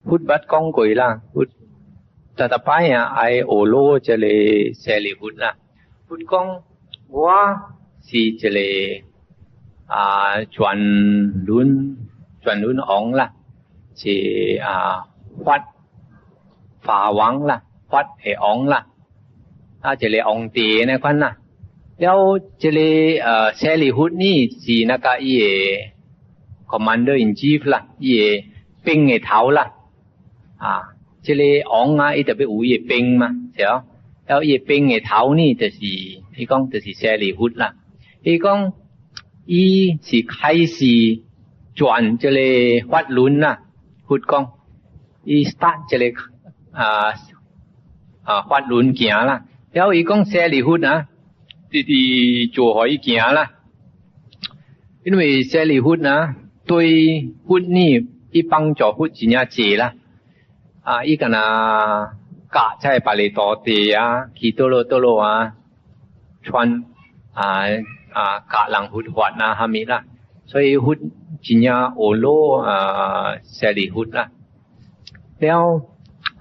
hút bắt con quỷ là hút ta ta pai ai ổ lô cho lệ xe lì hút là hút con quá xì cho lệ chuẩn luôn ống là chỉ phát phá vắng là phát hệ ống là cho lệ ống tì này con làแล้วจะเลยเซลีฮุดนี่สีนักอีcommander in chief ล่ะอีเป็งไอ้เท้าล่ะจะเลยอ๋องอีแต่ไปอูอีเป็งมาเสียแล้วอีเป็งไอ้เท้านี่จะสิอีกองจะสิเซลีฮุดล่ะอีกองอีสิ开始转จะเลยวัดลุ้นน่ะฮุดกองอี start จะเลยวัดลุ้นเกียล่ะแล้วอีกองเซลีฮุดนะที่做可以行啦因为เซลีฮุดนะ对ฮุดนี่อี帮助ฮุด真正济啦อีกันน่ะกะใช้ปาเลตอเตขี่โตโลชวนกะหลังฮุดหวัดนะหามิล่ะ所以ฮุด真正โอโลเซลีฮุดล่ะแล้ว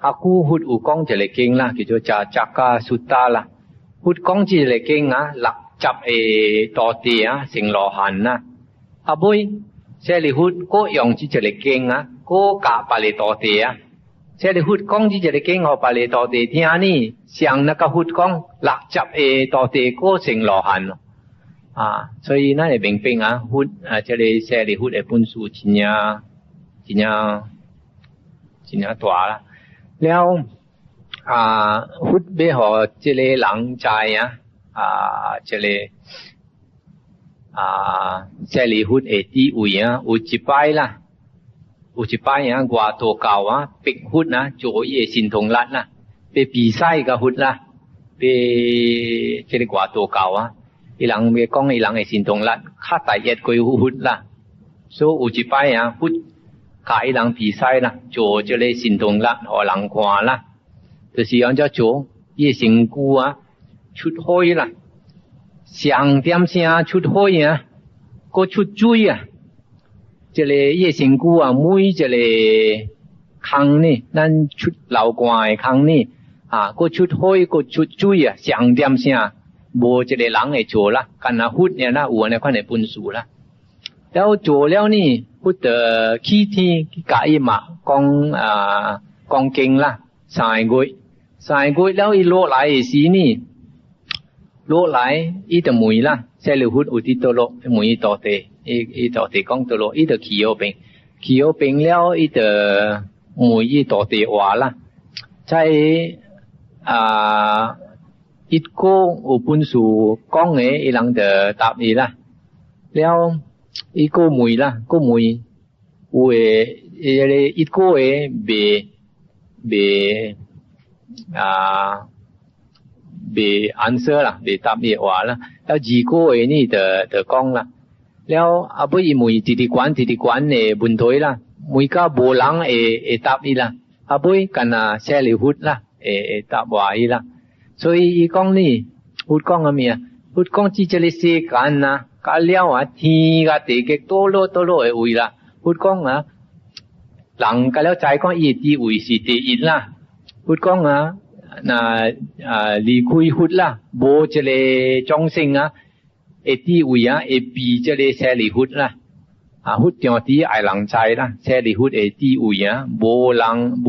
อากูฮุดอูกองจะเลยเก่งล่ะคือจะจักกะสุตตาล่ะฮุดกองจีเลยเก่งหลักจับตอเตียสิงหลอหันนะบุยเซลีฮุดก็ยองจีจะเลยเก่งก็กะปาเลตอเตียเซลีฮุดกองจีจะเลยเก่งเอาปาเลตอเตียที่นี่เสียงนักฮุดกองหลักจับตอเตียก็สิงหลอหัน所以那里明明ฮุดจะเลยเซลีฮุด本书真正大啦แล้วฮุดเบหอจะเลยหลังใจจะเลยเซลีฮุดตีอุยอุจิไปล่ะอุจิไปกว่าตัวเก่าปิกฮุดนะโจสินทงรัฐนะไปปีไส้กับฮุดล่ะไปจะเลยกว่าตัวเก่าอีหลังเมกองอีหลังสินทงรัฐค่าไต่เอ็ดกวยฮุดล่ะโซอุจิไปฮุดขายหลังปีไส้ล่ะโจจะเลยสินทงรัฐหอหลังขวาล่ะ就是按照做叶成菇出海啦上点声出海ก็出水这个叶成菇每这个坑呢咱出流汗的坑呢ก็出海ก็出水上點聲無這個人會做啦干那忽呢有呢款的本事啦แล้ว做了呢忽的起天甲伊嘛講經啦3個月3個月แล้วอีโลหลายสีนี่โลหลายอีตะมุยล่ะเซลีฮุดอุติโตโลมุยตอเตอีตอเตกองโตโลอีตะขี้โอเป็นแล้วอีตะมุยอีตอเตวาล่ะใช้อีโกอุปุนสูกองอีหลังเดตับอีล่ะแล้วอีโกมุยล่ะก็มุยอุอีโกเบanswer ล่ะเบตับอีว่าล่ะแล้วจีโกนี่เดกองล่ะแล้วบุยมุยติกวนบุญถอยล่ะมุยก็โบหลังตับอีล่ะบุยกันเซลีฮุดล่ะตับว่าอีล่ะ所以อีกองนี่ฮุดกองมีฮุดกองที่จะเลยเสกันนะกะแล้วทีกะเตเกโตโลอุยล่ะฮุดกองหลังกะแล้วใจก็อีตีอุยสิเตอินล่ะฮุดกองลีคุยฮุดล่ะโบจะเลยจองซิงตีอุยปีจะเลยเซลีฮุดล่ะฮุดจังที่ไอหลังใจล่ะเซลีฮุดตีอุยโบหลังโบ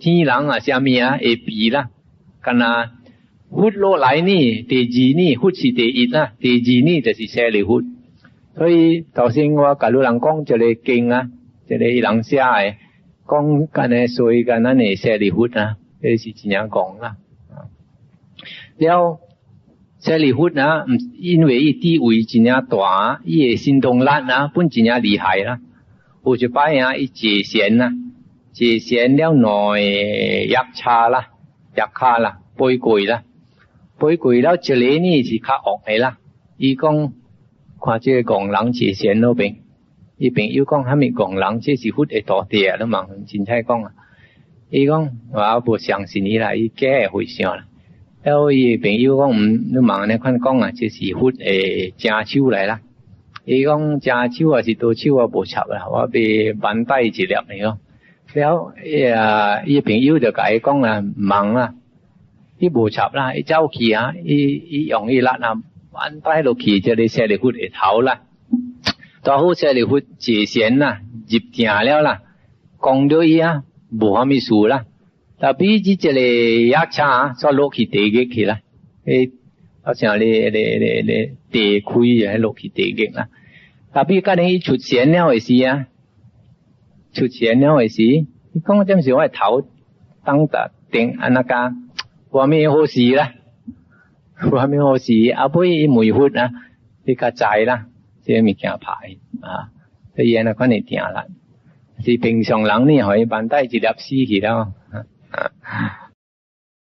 ที่หลังเสียมีปีล่ะกันฮุดโลไหลนี่เตจีนี่ฮุดสิเตอินล่ะเตจีนี่จะสิเซลีฮุด所以頭先我假如人講就嚟勁就嚟人寫講緊所以緊呢เซลีฮุด這是怎樣講啦แล้วเซลีฮุด因為伊地位真正大伊的行動力本真正厲害啦有一擺伊接線了內藥叉啦背櫃了這裡呢是較惡的啦伊講看這個講人接線那邊伊朋友講還沒講人這是ฮุด的大地了嘛真係講伊講我無相信伊啦伊假的回想啦แล้ว伊朋友講你問呢款講這是ฮุด的正手來啦伊講正手是倒手無插啦我被板帶一粒的แล้วอี朋友就甲伊讲啦忙啦伊无插啦伊走去啊伊用伊力啊反摆落去这里塞里忽下头啦到好塞里忽解弦啦入定了啦讲到伊啊无啥物事啦但比起这里压车所落去地极去啦好像你地开喺落去地极啦但比甲你出弦了的时啊出弦了的时你讲这是我头当得定安那个ว่ามีโหสีล่ะว่ามีโหสีเอาไปหมู่หุดนะที่กระจายล่ะที่มีแก่ผายแต่ยันก็นี่เตียงละสิเป็นสองหลังนี่หอยบานใต้จิดับซีกี่แล้ว